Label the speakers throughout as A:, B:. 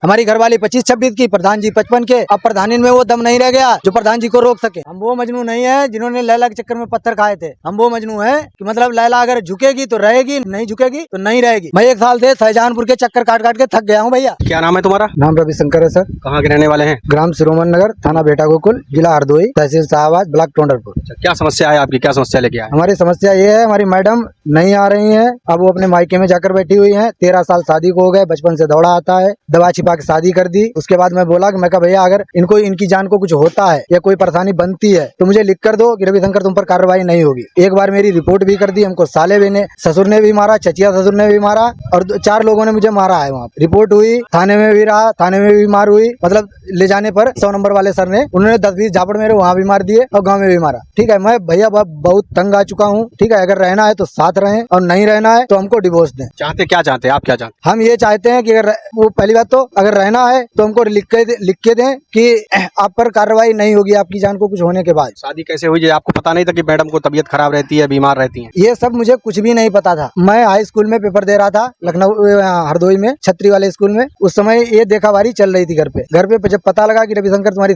A: हमारी घरवाली 25-26 की, प्रधान जी 55 के। अब प्रधानी में वो दम नहीं रह गया जो प्रधान जी को रोक सके। हम वो मजनू नहीं है जिन्होंने लैला के चक्कर में पत्थर खाए थे। हम वो मजनू है कि मतलब लैला अगर झुकेगी तो रहेगी, नहीं झुकेगी तो नहीं रहेगी। मैं 1 साल से शाहजहानपुर के चक्कर काट काट के थक गया हूँ भैया।
B: क्या नाम है तुम्हारा?
A: नाम रविशंकर है सर।
B: कहाँ के रहने वाले हैं?
A: ग्राम सिरोमन नगर, थाना बेटा गोकुल, जिला हरदोई, तहसील शाहबाद, ब्लॉक टोंडरपुर।
B: क्या समस्या है आपकी? क्या समस्या लेके आए?
A: हमारी समस्या ये है, हमारी मैडम नहीं आ रही हैं। अब वो अपने मायके में जाकर बैठी हुई हैं। 13 साल शादी को हो गए, बचपन से दौड़ा आता है, दवा छिपा के शादी कर दी। उसके बाद मैं बोला कि मैं कहा भैया अगर इनको इनकी जान को कुछ होता है या कोई परेशानी बनती है तो मुझे लिख कर दो कि रविशंकर तुम पर कार्रवाई नहीं होगी। एक बार मेरी रिपोर्ट भी कर दी। हमको साले भी ने, ससुर ने भी मारा, चचिया ससुर ने भी मारा और 4 लोगों ने मुझे मारा है। वहाँ रिपोर्ट हुई, थाने में भी रहा, थाने में भी मार हुई। मतलब ले जाने पर 100 नंबर वाले सर ने, उन्होंने 10-20 झापड़ मेरे वहाँ भी मार दिए और गाँव में भी मारा। ठीक है, मैं भैया बहुत तंग आ चुका हूँ। ठीक है, अगर रहना है तो साथ रहें और नहीं रहना है तो हमको डिवोर्स दें।
B: चाहते क्या चाहते हैं आप? क्या चाहते
A: हम ये चाहते हैं कि अगर वो पहली बात तो अगर रहना है तो हमको लिख के दें कि आप पर कार्रवाई नहीं होगी आपकी जान को कुछ होने के बाद।
B: शादी कैसे हुई? आपको पता नहीं था कि मैडम को तबीयत खराब रहती है, बीमार रहती है?
A: ये सब मुझे कुछ भी नहीं पता था। मैं हाई स्कूल में पेपर दे रहा था, लखनऊ हरदोई में, छतरी वाले स्कूल में। उस समय ये देखा-बारी चल रही थी घर पे जब पता लगा कि रविशंकर तुम्हारी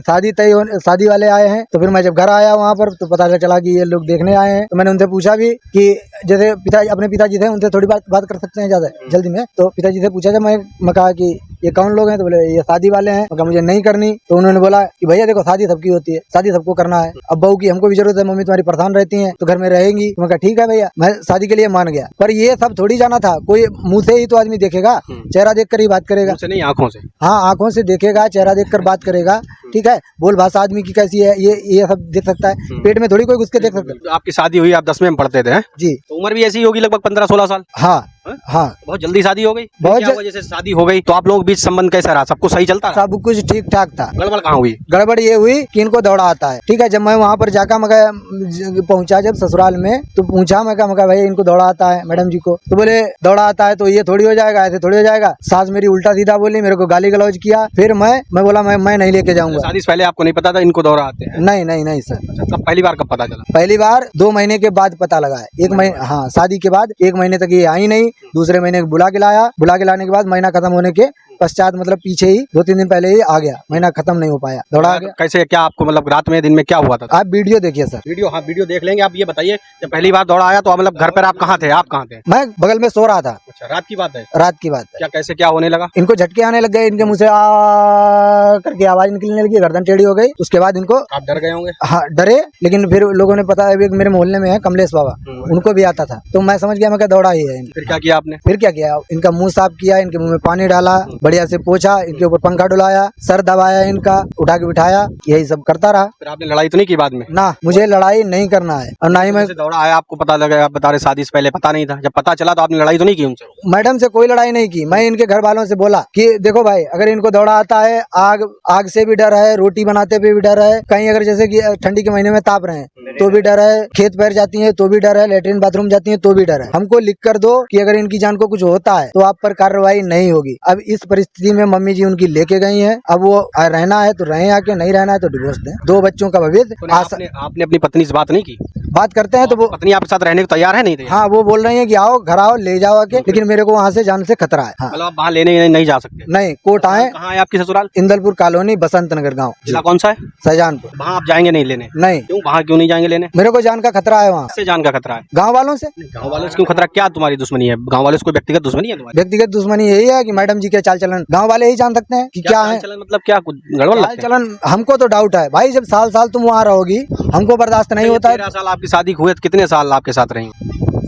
A: शादी वाले आए हैं तो फिर मैं जब घर आया वहाँ पर तो पता चला कि ये लोग देखने आए हैं। तो मैंने उनसे पूछा भी कि जैसे अपने पिताजी थे उनसे थोड़ी बात कर सकते हैं ज्यादा जल्दी में। तो पिताजी से पूछा जब मैं कहा कि ये कौन लोग हैं तो बोले ये शादी वाले हैं। मैं कहा मुझे नहीं करनी। तो उन्होंने बोला कि भैया देखो शादी सबकी होती है, शादी सबको करना है। अब बहू की हमको भी जरूरत है, मम्मी तुम्हारी प्रधान रहती हैं तो घर में रहेंगी। मैं कहा ठीक है भैया, मैं शादी के लिए मान गया। पर ये सब थोड़ी जाना था, कोई मुंह से ही तो आदमी देखेगा, चेहरा देख कर ही बात करेगा।
B: मुंह से नहीं, आंखों से।
A: हाँ, आंखों से देखेगा, चेहरा देख कर बात करेगा। ठीक है, बोल भाषा आदमी की कैसी है ये सब देख सकता है। पेट में थोड़ी कोई घुस के देख सकता है।
B: तो आपकी शादी हुई, आप 10वीं में पढ़ते थे
A: जी।
B: तो उम्र भी ऐसी होगी लगभग 15-16 साल?
A: हाँ हाँ,
B: बहुत जल्दी शादी हो गई?
A: बहुत
B: क्या वजह से शादी हो गई? तो आप लोगों के बीच संबंध कैसा रहा? सब कुछ सही चलता रहा?
A: सब कुछ ठीक ठाक था।
B: गड़बड़ कहाँ हुई?
A: गड़बड़ ये हुई कि इनको दौड़ा आता है। ठीक है, जब मैं वहाँ पर जाकर मैं पहुंचा जब ससुराल में तो पूछा मैं कहा भाई इनको दौड़ा आता है मैडम जी को। तो बोले दौड़ा आता है तो ये थोड़ी हो जाएगा, ऐसे थोड़ी हो जाएगा। सास मेरी उल्टा सीधा बोली, मेरे को गाली गलौज किया। फिर मैं बोला मैं नहीं लेके जाऊंगा।
B: शादी से पहले आपको नहीं पता था इनको दौरा आते हैं?
A: नहीं सर।
B: कब पहली बार कब पता चला?
A: पहली बार 2 महीने के बाद पता लगा है। 1 महीने, हाँ, शादी के बाद 1 महीने तक ये आई नहीं। दूसरे महीने बुला के लाने के बाद महीना खत्म होने के पश्चात मतलब पीछे ही 2-3 दिन पहले ही आ गया। महीना खत्म नहीं हो पाया, दौड़ा आ गया।
B: कैसे क्या आपको मतलब रात में दिन में क्या हुआ था?
A: आप वीडियो देखिए सर।
B: वीडियो? हाँ, वीडियो देख लेंगे। आप ये बताइए जब पहली बार दौड़ा आया तो मतलब घर पर आप कहाँ थे? आप कहाँ थे?
A: मैं बगल में सो रहा था।
B: अच्छा, रात की बात है?
A: रात की बात है।
B: क्या कैसे क्या होने लगा?
A: इनको झटके आने लग गए, इनके मुंह से आ करके आवाज निकलने लगी, गर्दन टेढ़ी हो गई। उसके बाद इनको,
B: आप डर गए होंगे?
A: हाँ डरे, लेकिन फिर लोगों ने पता है मेरे मोहल्ले में है कमलेश बाबा, उनको भी आता था तो मैं समझ गया मैं क्या दौड़ा ही है।
B: फिर क्या किया आपने?
A: फिर क्या किया, इनका मुंह साफ किया, इनके मुंह में पानी डाला, बढ़िया से पोछा, इनके ऊपर पंखा डुलाया, सर दबाया, इनका उठा के बिठाया, यही सब करता रहा।
B: फिर आपने लड़ाई तो नहीं की बाद में?
A: ना, मुझे लड़ाई नहीं करना है और ना ही मैं।
B: दौड़ा आया आपको पता लगा, आप बता रहे शादी से पहले पता नहीं था, जब पता चला तो आपने लड़ाई तो नहीं की उनसे?
A: मैडम से कोई लड़ाई नहीं की। मैं इनके घर वालों से बोला कि देखो भाई अगर इनको दौड़ा आता है, आग से भी डर है, रोटी बनाते पे भी डर है, कहीं अगर जैसे कि ठंडी के महीने में ताप रहे हैं तो भी डर है, खेत पैर जाती है तो भी डर है, लेटरिन बाथरूम जाती है तो भी डर है। हमको लिख कर दो कि अगर इनकी जान को कुछ होता है तो आप पर कार्रवाई नहीं होगी। अब इस परिस्थिति में मम्मी जी उनकी लेके गई हैं। अब वो रहना है तो रहे आके, नहीं रहना है तो डिवोर्स दें। 2 बच्चों का भविष्य।
B: आपने अपनी पत्नी से बात नहीं की?
A: बात करते हैं तो वो
B: पत्नी आपके साथ रहने को तैयार है? नहीं तैयार?
A: हाँ, वो बोल रही है कि आओ घर आओ, ले जाओ आके, लेकिन मेरे को वहाँ से जान से खतरा है। हाँ।
B: मतलब आप वहाँ लेने नहीं जा सकते?
A: नहीं, कोर्ट आए।
B: कहाँ है आपकी ससुराल?
A: इंदलपुर कॉलोनी, बसंत नगर गाँव।
B: जिला कौन सा है?
A: शाहजहानपुर।
B: वहाँ आप जाएंगे नहीं लेने?
A: नहीं।
B: क्यों? वहाँ क्यों नहीं जाएंगे लेने?
A: मेरे को जान का खतरा है वहाँ
B: से। जान का खतरा है
A: गाँव वालों से?
B: गाँव वालों से क्यों खतरा? क्या तुम्हारी दुश्मनी है? गाँव वालों से कोई व्यक्तिगत दुश्मनी है तुम्हारी?
A: व्यक्तिगत दुश्मनी यही है कि मैडम जी के चाल चलन गाँव वाले ही जान सकते हैं कि क्या है।
B: मतलब क्या गड़बड़ लगता है?
A: चलन हमको तो डाउट है भाई, जब साल तुम वहाँ रहोगी हमको बर्दाश्त नहीं होता है।
B: 13 साल आपकी शादी हुए, कितने साल आपके साथ रही?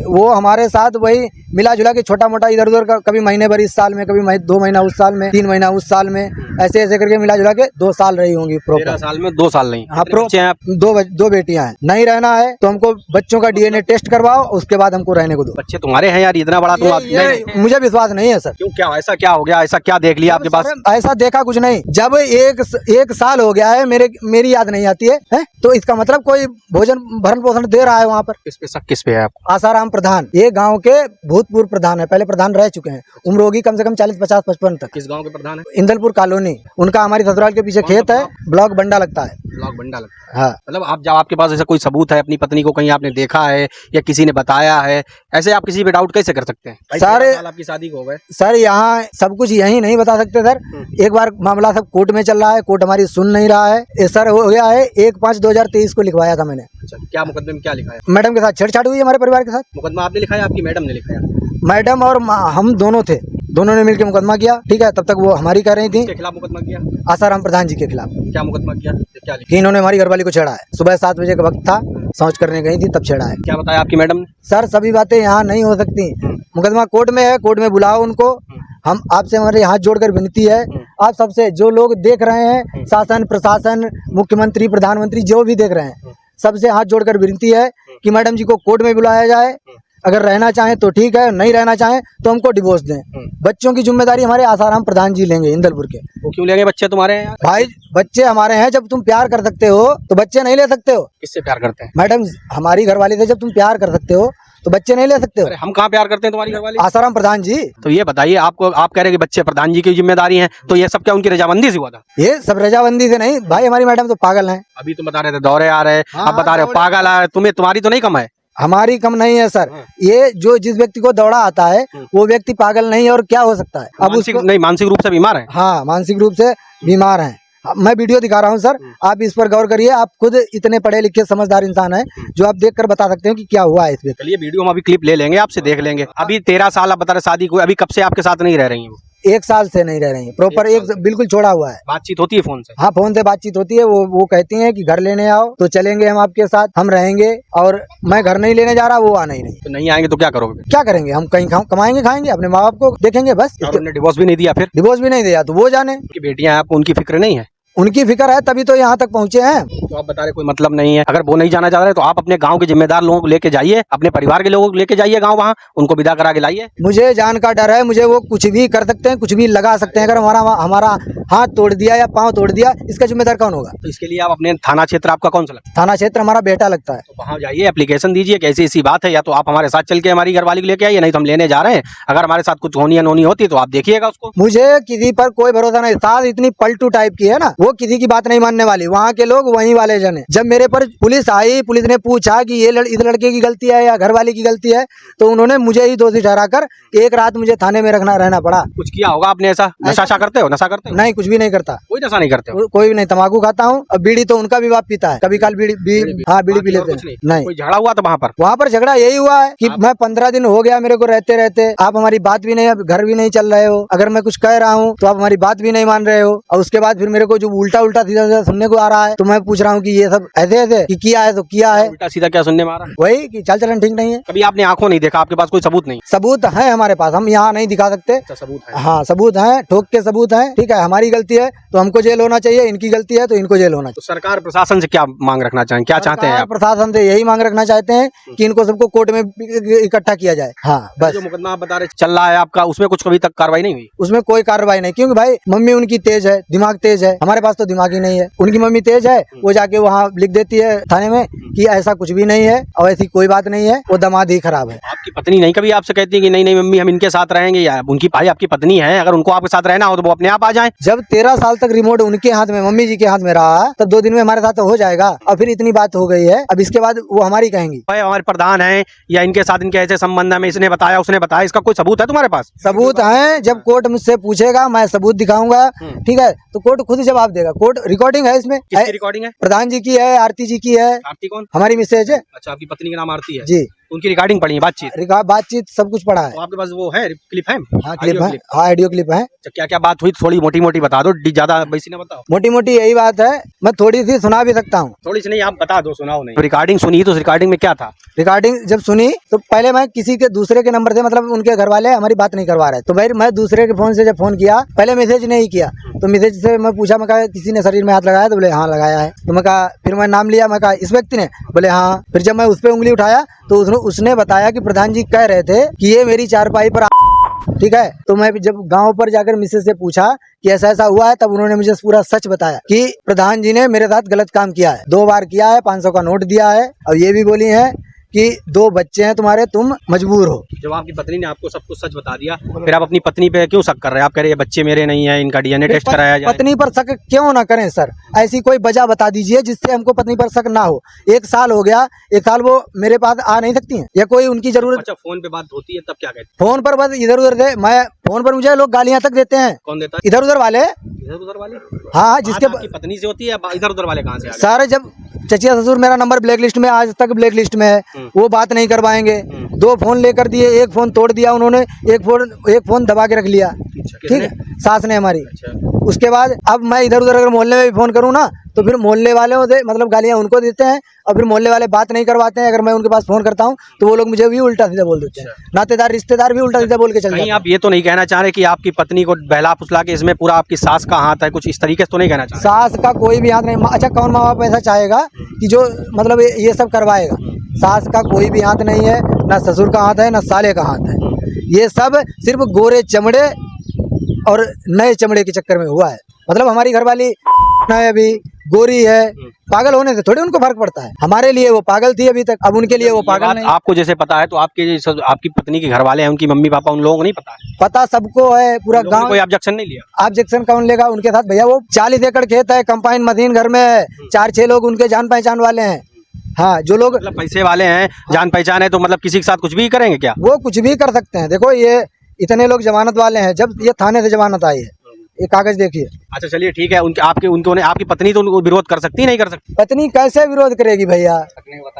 A: वो हमारे साथ वही मिला जुला के छोटा मोटा इधर उधर का, कभी महीने भर इस साल में, कभी 2 महीना उस साल में, 3 महीना उस साल में, ऐसे ऐसे करके मिला जुला के 2 साल रही होंगी।
B: 13 साल में 2 साल नहीं?
A: हाँ, दो बेटियां हैं। नहीं रहना है तो हमको बच्चों का DNA टेस्ट करवाओ, उसके बाद हमको रहने को दो।
B: बच्चे तुम्हारे हैं यार, इतना बड़ा तुम?
A: मुझे विश्वास नहीं है सर।
B: क्यों? क्या ऐसा क्या हो गया? ऐसा क्या देख लिया आपके पास?
A: ऐसा देखा कुछ नहीं। जब एक साल हो गया है, मेरी याद नहीं आती है तो इसका मतलब कोई भोजन भरण पोषण दे रहा है वहाँ पर।
B: किस पे शक, किस पे है आपको?
A: आसाराम प्रधान, ये गांव के भूतपूर्व प्रधान है, पहले प्रधान रह चुके हैं। उम्र होगी कम से कम 40, 50, 55 तक।
B: किस गांव के प्रधान है?
A: इंदलपुर कॉलोनी। उनका हमारी ससुराल के पीछे खेत है, ब्लॉक बंडा लगता है।
B: ब्लॉक बंडा लगता है।
A: हाँ
B: मतलब आप जब आपके पास ऐसा कोई सबूत है, अपनी पत्नी को कहीं आपने देखा है या किसी ने बताया है, ऐसे आप किसी पे डाउट कैसे कर सकते हैं? भाई
A: सारे
B: 13 साल आपकी शादी को हो गए।
A: सर यहाँ सब कुछ यही नहीं बता सकते सर। एक बार मामला सब कोर्ट में चल रहा है, कोर्ट हमारी सुन नहीं रहा है। ये सर हो गया है 1/5/2023 को लिखवाया था मैंने।
B: अच्छा, क्या मुकदमे में क्या लिखा है?
A: मैडम के साथ छेड़छाड़ हुई हमारे परिवार के साथ।
B: मुकदमा आपने लिखा है, आपकी मैडम ने लिखा है?
A: मैडम और हम दोनों थे, दोनों ने मिलकर मुकदमा किया। ठीक है, तब तक वो हमारी कर रही थी।
B: किसके खिलाफ मुकदमा किया?
A: आसाराम प्रधान जी के खिलाफ
B: क्या मुकदमा किया? क्या लिखा?
A: कि इन्होंने हमारी घरवाली को छेड़ा है। सुबह 7 बजे का वक्त था, शौच करने गई थी, तब छेड़ा है।
B: क्या बताया आपकी मैडम ने?
A: सर सभी बातें यहाँ नहीं हो सकती। मुकदमा कोर्ट में है, कोर्ट में बुलाओ उनको। हम आपसे हमारे हाथ जोड़कर विनती है, आप सबसे जो लोग देख रहे हैं, शासन प्रशासन, मुख्यमंत्री प्रधानमंत्री जो भी देख रहे हैं, सबसे हाथ जोड़कर विनती है कि मैडम जी को कोर्ट में बुलाया जाए। अगर रहना चाहें तो ठीक है, नहीं रहना चाहें तो हमको डिवोर्स दें। बच्चों की जिम्मेदारी हमारे आसाराम प्रधान जी लेंगे इंदलपुर के।
B: वो क्यों लेंगे बच्चे तुम्हारे यहाँ?
A: भाई बच्चे हमारे हैं, जब तुम प्यार कर सकते हो तो बच्चे नहीं ले सकते हो।
B: किससे प्यार करते हैं?
A: मैडम हमारी घरवाली से जब तुम प्यार कर सकते हो तो बच्चे नहीं ले सकते हो।
B: अरे हम कहाँ प्यार करते हैं तुम्हारी घरवाली?
A: आसाराम प्रधान जी।
B: तो ये बताइए, आपको आप कह रहे हैं कि बच्चे प्रधान जी की जिम्मेदारी हैं, तो ये सब क्या उनकी रजामंदी से हुआ था?
A: ये सब रजाबंदी से नहीं भाई, हमारी मैडम तो पागल हैं।
B: अभी तुम बता रहे थे दौरे आ रहे,
A: हाँ,
B: अब बता रहे हो
A: दौरे
B: पागल आ रहे। तुम्हें तुम्हारी तो नहीं कम है?
A: हमारी कम नहीं है सर। ये जो जिस व्यक्ति को दौड़ा आता है वो व्यक्ति पागल नहीं है, और क्या हो सकता है अब
B: मानसिक
A: उसको?
B: नहीं, मानसिक रूप से बीमार है।
A: हाँ मानसिक रूप से बीमार हैं। मैं वीडियो दिखा रहा हूँ सर, आप इस पर गौर करिए। आप खुद इतने पढ़े लिखे समझदार इंसान हैं जो आप देखकर बता सकते हैं कि क्या हुआ है इस व्यक्ति।
B: चलिए वीडियो हम अभी क्लिप ले लेंगे, आपसे देख लेंगे। अभी 13 साल आप बता रहे शादी को, अभी कब से आपके साथ नहीं रह रही हैं वो?
A: 1 साल से नहीं रह रही है प्रॉपर,
B: एक साल
A: बिल्कुल छोड़ा हुआ है।
B: बातचीत होती है फोन से?
A: हाँ फोन से बातचीत होती है। वो कहती हैं कि घर लेने आओ तो चलेंगे हम आपके साथ, हम रहेंगे। और मैं घर नहीं लेने जा रहा, वो आना ही नहीं।
B: तो नहीं आएंगे तो क्या करोगे?
A: क्या करेंगे हम? कहीं कमाएंगे खाएंगे, अपने माँ बाप को देखेंगे बस।
B: और उन्होंने डिवोर्स भी नहीं दिया? फिर
A: डिवोर्स भी नहीं दिया तो वो जाने।
B: उनकी बेटियां हैं, आपको उनकी फिक्र नहीं है?
A: उनकी फिक्र है तभी तो यहाँ तक पहुँचे हैं।
B: तो आप बता रहे कोई मतलब नहीं है। अगर वो नहीं जाना चाह रहे तो आप अपने गांव के जिम्मेदार लोगों को लेके जाइए, अपने परिवार के लोगों को लेके जाइए गांव, वहां उनको विदा करा के लाइए।
A: मुझे जान का डर है, मुझे वो कुछ भी कर सकते हैं, कुछ भी लगा सकते हैं। अगर हमारा हाथ तोड़ दिया या पाँव तोड़ दिया, इसका जिम्मेदार कौन होगा?
B: तो इसके लिए आप अपने थाना क्षेत्र आपका कौन सा लगता है?
A: थाना क्षेत्र हमारा बेटा लगता है।
B: तो वहाँ जाइए, एप्लीकेशन दीजिए कि ऐसी ऐसी बात है, या तो आप हमारे साथ चल के हमारी घरवाली को लेके आइए, नहीं तो हम लेने जा रहे हैं। अगर हमारे साथ कुछ होनी अनहोनी होती तो आप देखिएगा उसको।
A: मुझे किसी पर कोई भरोसा नहीं। साथ इतनी पलटू टाइप की है ना, वो किसी की बात नहीं मानने वाली। वहाँ के लोग वहीं वाले जन हैं। जब मेरे पर पुलिस आई, पुलिस ने पूछा कि ये इस लड़के की गलती है या घरवाली की गलती है, तो उन्होंने मुझे ही दोषी ठहराकर 1 रात मुझे थाने में रहना पड़ा।
B: कुछ किया होगा आपने ऐसा? नशा करते हो? नशा करते हो?
A: नहीं, कुछ भी नहीं करता।
B: कोई नशा नहीं करते हो?
A: कोई भी नहीं। तंबाकू खाता हूँ। अब बीड़ी तो उनका भी बाप पीता है, कभी काल बीड़ी। हाँ बीड़ी पी लेते हैं। नहीं,
B: कोई झगड़ा हुआ था वहाँ पर?
A: झगड़ा यही हुआ है कि मैं 15 दिन हो गया मेरे को रहते, आप हमारी बात भी नहीं, घर भी नहीं चल रहे हो। अगर मैं कुछ कह रहा हूँ तो आप हमारी बात भी नहीं मान रहे हो। और उसके बाद फिर मेरे को जो उल्टा सीधा सुनने को आ रहा है, तो मैं पूछ रहा हूँ कि ये सब ऐसे कि किया है तो किया है।
B: उल्टा सीधा क्या सुनने में आ रहा है?
A: वही कि चाल चलन ठीक नहीं है।
B: कभी आपने आंखों नहीं देखा? आपके पास कोई सबूत नहीं?
A: सबूत है हमारे पास, हम यहाँ नहीं दिखा सकते।
B: अच्छा, सबूत है?
A: हाँ सबूत है, ठोक के सबूत है। ठीक है, हमारी गलती है तो हमको जेल होना चाहिए, इनकी गलती है तो इनको जेल होना
B: तो सरकार प्रशासन से क्या मांग रखना चाहें, क्या चाहते हैं
A: चाहिए।
B: आप?
A: प्रशासन से यही मांग रखना चाहते हैं कि इनको सबको कोर्ट में इकट्ठा किया जाए। हाँ बस।
B: जो मुकदमा आप बता रहे चल रहा है आपका, उसमें कुछ कभी तक कार्रवाई नहीं हुई?
A: उसमें कोई कार्रवाई नहीं, क्योंकि भाई मम्मी उनकी तेज है, दिमाग तेज है। हमारे पास तो दिमाग ही नहीं है। उनकी मम्मी तेज है, वो जाके वहाँ लिख देती है थाने में कि ऐसा कुछ भी नहीं है और ऐसी कोई बात नहीं है, वो दामाद ही खराब है।
B: आपकी पत्नी नहीं कभी आपसे कहती है कि नहीं नहीं मम्मी हम इनके साथ रहेंगे? या उनकी भाई आपकी पत्नी है, अगर उनको आपके साथ रहना हो तो वो अपने आप आ जाएं।
A: जब 13 साल तक रिमोट उनके हाथ में, मम्मी जी के हाथ में रहा, तब 2 दिन में हमारे साथ हो जाएगा। और फिर इतनी बात हो गई है, अब इसके बाद वो हमारी कहेंगी।
B: भाई हमारे प्रधान हैं या इनके साथ इनके ऐसे संबंध है, इसने बताया उसने बताया, इसका कोई सबूत है तुम्हारे पास?
A: सबूत है, जब कोर्ट मुझसे पूछेगा मैं सबूत दिखाऊंगा। ठीक है, तो कोर्ट खुद जवाब देगा। कोर्ट रिकॉर्डिंग है इसमें।
B: किसकी रिकॉर्डिंग है?
A: प्रधान जी की है, आरती जी की है।
B: आरती कौन?
A: हमारी मिसेज है
B: अच्छा, आपकी पत्नी का नाम आरती है
A: जी।
B: उनकी रिकॉर्डिंग पड़ी है,
A: बातचीत सब कुछ पड़ा है।
B: तो आपके पास वो है क्लिप है?
A: हाँ क्लिप है, हाँ ऑडियो क्लिप है।
B: क्या क्या बात हुई थोड़ी मोटी मोटी बता दो, ज्यादा वैसी ना बताओ।
A: मोटी मोटी यही बात है, मैं थोड़ी सी सुना भी सकता हूँ।
B: थोड़ी सी नहीं, आप बता दो, सुनाओ नहीं। रिकॉर्डिंग सुनी तो रिकॉर्डिंग में क्या था?
A: रिकॉर्डिंग जब सुनी तो पहले मैं किसी के दूसरे के नंबर से, मतलब उनके घर वाले हमारी बात नहीं करवा रहे, तो भाई मैं दूसरे के फोन से जब फोन किया, पहले मैसेज नहीं किया, तो मैसेज से मैं पूछा, मैं कहा किसी ने शरीर में हाथ लगाया? तो बोले हाँ लगाया है। तो मैं कहा, फिर मैं नाम लिया, मैं कहा इस व्यक्ति ने? बोले हाँ। फिर जब मैं उस पर उंगली उठाया तो उसने बताया कि प्रधान जी कह रहे थे कि ये मेरी चारपाई पर। ठीक है, तो मैं जब गांव पर जाकर मिसेज से पूछा कि ऐसा ऐसा हुआ है, तब उन्होंने मुझे पूरा सच बताया कि प्रधान जी ने मेरे साथ गलत काम किया है, 2 बार किया है, 500 का नोट दिया है। और ये भी बोली है कि 2 बच्चे हैं तुम्हारे, तुम मजबूर हो।
B: जब आपकी पत्नी ने आपको सब कुछ सच बता दिया, फिर आप अपनी पत्नी पे क्यों शक कर रहे हैं? आप कह रहे हैं ये बच्चे मेरे नहीं है, इनका डीएनए टेस्ट कराया जाए।
A: पत्नी पर शक क्यों ना करें सर? ऐसी कोई वजह बता दीजिए जिससे हमको पत्नी पर शक ना हो। 1 साल हो गया, 1 साल वो मेरे पास आ नहीं सकती हैं या कोई उनकी जरूरत?
B: अच्छा, फोन पे बात होती है तब क्या कहते हैं?
A: फोन पर बस इधर उधर से, मैं फोन पर मुझे लोग गालियां तक देते हैं।
B: कौन देता है?
A: इधर उधर वाले।
B: इधर उधर वाले?
A: हाँ, जिसके
B: बात आपकी पत्नी से होती है, इधर उधर वाले कहाँ से आ गए?
A: सारे जब चचिया ससुर मेरा नंबर ब्लैक लिस्ट में, आज तक ब्लैक लिस्ट में है, वो बात नहीं करवाएंगे। 2 फोन लेकर दिए, 1 फोन तोड़ दिया उन्होंने, एक फोन दबा के रख लिया। ठीक है, सास ने हमारी। उसके बाद अब मैं इधर उधर अगर मोहल्ले में भी फोन करूँ ना, तो फिर मोहल्ले वालों से मतलब गालियाँ उनको देते हैं, और फिर मोहल्ले वाले बात नहीं करवाते हैं। अगर मैं उनके पास फोन करता हूँ तो वो लोग मुझे भी उल्टा सीधा बोल देते हैं। नातेदार रिश्तेदार भी उल्टा सीधा बोल के चल जाते हैं।
B: आप ये तो नहीं कहना चाह रहे कि आपकी पत्नी को बहला फुसला के इसमें पूरा आपकी सास का हाथ है, कुछ इस तरीके से तो नहीं कहना चाह रहे?
A: सास का कोई भी हाथ नहीं। अच्छा, कौन माँ बाप ऐसा चाहेगा कि जो मतलब ये सब करवाएगा? सास का कोई भी हाथ नहीं है, ना ससुर का हाथ है, ना साले का हाथ है। ये सब सिर्फ गोरे चमड़े और नए चमड़े के चक्कर में हुआ है। मतलब हमारी घरवाली है, अभी गोरी है, पागल होने से थोड़ी उनको फर्क पड़ता है। हमारे लिए वो पागल थी अभी तक, अब उनके लिए वो पागल नहीं।
B: आपको जैसे पता है तो आपकी पत्नी के घर वाले हैं, उनकी मम्मी पापा, उन लोगों को नहीं पता है?
A: पता सबको है, पूरा गांव।
B: कोई ऑब्जेक्शन नहीं लिया?
A: ऑब्जेक्शन कौन लेगा उनके साथ? भैया वो 40 एकड़ खेत है, कंपाइन मशीन घर में है, 4-6 लोग उनके जान पहचान वाले हैं। हाँ, जो लोग
B: मतलब पैसे वाले हैं, जान पहचान है, तो मतलब किसी के साथ कुछ भी करेंगे क्या?
A: वो कुछ भी कर सकते हैं। देखो, ये इतने लोग जमानत वाले हैं, जब ये थाने से जमानत आई है, ये कागज देखिए।
B: अच्छा, चलिए ठीक है। आपकी पत्नी तो उनको विरोध कर सकती, नहीं कर सकती?
A: पत्नी कैसे विरोध करेगी भैया?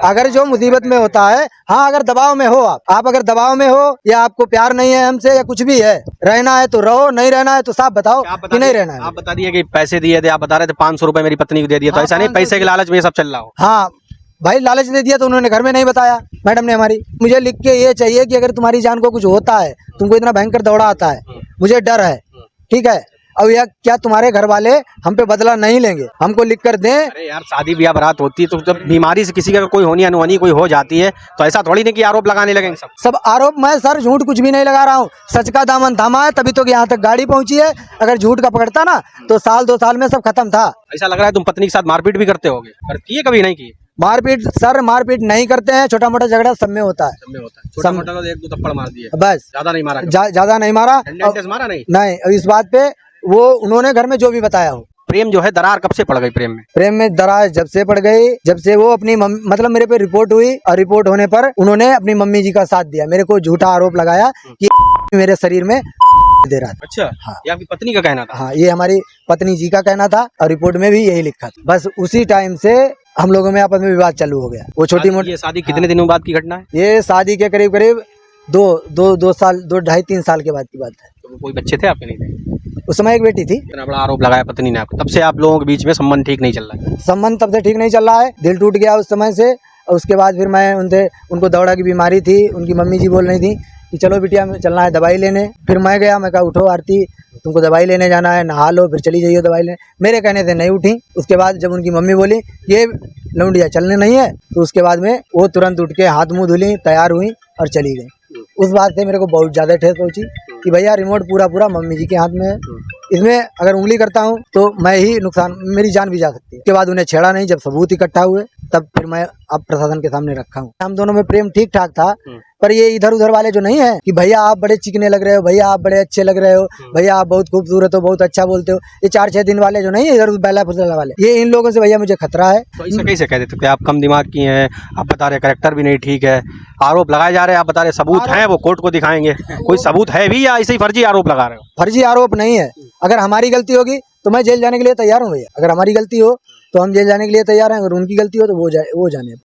A: अगर जो मुसीबत में होता है, हाँ, अगर दबाव में हो, आप अगर दबाव में हो, या आपको प्यार नहीं है हमसे, या कुछ भी है, रहना है तो रहो, नहीं रहना है तो साफ बताओ कि नहीं रहना है।
B: आप बता दिए कि पैसे दिए थे, आप बता रहे थे 500 रुपए मेरी पत्नी को दे दिया, तो ऐसा नहीं पैसे के लालच में ये सब चल रहा हो?
A: हाँ भाई, लालच दे दिया तो उन्होंने घर में नहीं बताया मैडम ने हमारी। मुझे लिख के ये चाहिए कि अगर तुम्हारी जान को कुछ होता है, तुमको इतना भयंकर दौड़ा आता है, मुझे डर है, ठीक है, अब यह क्या तुम्हारे घर वाले हम पे बदला नहीं लेंगे, हमको लिख कर दें।
B: अरे यार, शादी ब्याह बारात होती है तो जब बीमारी से किसी का कोई होनी अनहोनी कोई हो जाती है, तो ऐसा थोड़ी नहीं कि आरोप लगाने लगेंगे।
A: सब आरोप, मैं सर झूठ कुछ भी नहीं लगा रहा हूँ, सच का दामन थामा है, तभी तो यहाँ तक गाड़ी पहुंची है। अगर झूठ का पकड़ता ना तो 1-2 साल में सब खत्म था।
B: ऐसा लग रहा है तुम पत्नी के साथ मारपीट भी करते होगे? करती है? कभी नहीं की
A: मारपीट? सर मारपीट नहीं करते हैं, छोटा मोटा झगड़ा सब में होता है।
B: छोटा मोटा तो 1-2 थप्पड़ मार दिए
A: बस,
B: ज्यादा नहीं मारा?
A: ज्यादा नहीं मारा।
B: मारा
A: नहीं, अब इस बात पे वो उन्होंने घर में जो भी बताया हो।
B: प्रेम जो है, दरार कब से पड़ गई प्रेम में?
A: प्रेम में दरार जब से पड़ गई, जब से वो अपनी मतलब मेरे पे रिपोर्ट हुई, और रिपोर्ट होने पर उन्होंने अपनी मम्मी जी का साथ दिया। मेरे को झूठा आरोप लगाया कि मेरे शरीर में दे रहा था।
B: अच्छा, हाँ, ये आपकी पत्नी का कहना था?
A: हाँ, ये हमारी पत्नी जी का कहना था, और रिपोर्ट में भी यही लिखा था। बस उसी टाइम से हम लोगों में आपस में विवाद चालू हो गया। वो छोटी मोटी।
B: ये शादी कितने दिनों बाद की घटना है?
A: ये शादी के करीब करीब 2-2.5 3 साल के बाद की बात है।
B: तो कोई बच्चे थे आपके? नहीं थे
A: उस समय, एक बेटी थी।
B: इतना बड़ा आरोप लगाया पत्नी ने आपको, तब से आप लोगों के बीच में संबंध ठीक नहीं चल रहा है?
A: संबंध तब से ठीक नहीं चल रहा है, दिल टूट गया उस समय से। और उसके बाद फिर मैं उनको दौड़ा की बीमारी थी, उनकी मम्मी जी बोल रही थी कि चलो बिटिया चलना है दवाई लेने। फिर मैं गया, मैं कहा उठो आरती, तुमको दवाई लेने जाना है, नहा लो, फिर चली जाइए दवाई लेने। मेरे कहने से नहीं उठी। उसके बाद जब उनकी मम्मी बोली ये लौंडिया चलने नहीं है, तो उसके बाद में वो तुरंत उठ के हाथ मुँह धुली, तैयार हुई और चली गई। उस बात से मेरे को बहुत ज़्यादा ठेस पहुंची कि भैया रिमोट पूरा मम्मी जी के हाथ में है, इसमें अगर उंगली करता हूं तो मैं ही नुकसान, मेरी जान भी जा सकती है। उसके बाद उन्हें छेड़ा नहीं, जब सबूत इकट्ठा हुए तब फिर मैं अब प्रशासन के सामने रखा हूं। हम दोनों में प्रेम ठीक ठाक था, पर ये इधर उधर वाले जो नहीं है कि भैया आप बड़े चिकने लग रहे हो, भैया आप बड़े अच्छे लग रहे हो, भैया आप बहुत खूबसूरत हो, बहुत अच्छा बोलते हो, ये 4-6 दिन वाले जो नहीं है इधर बैला फुसला वाले, ये इन लोगों से भैया मुझे खतरा है।
B: तो ऐसा कैसे कह देते कि आप कम दिमाग की हैं? आप बता रहे कैरेक्टर भी नहीं ठीक है, आरोप लगाए जा रहे हैं, आप बता रहे सबूत हैं, वो कोर्ट को दिखाएंगे। कोई सबूत है भी या ऐसे ही फर्जी आरोप लगा रहे हो?
A: फर्जी आरोप नहीं है। अगर हमारी गलती होगी तो मैं जेल जाने के लिए तैयार हूँ भैया। अगर हमारी गलती हो तो हम जेल जाने के लिए तैयार हैं, अगर उनकी गलती हो तो वो जाने।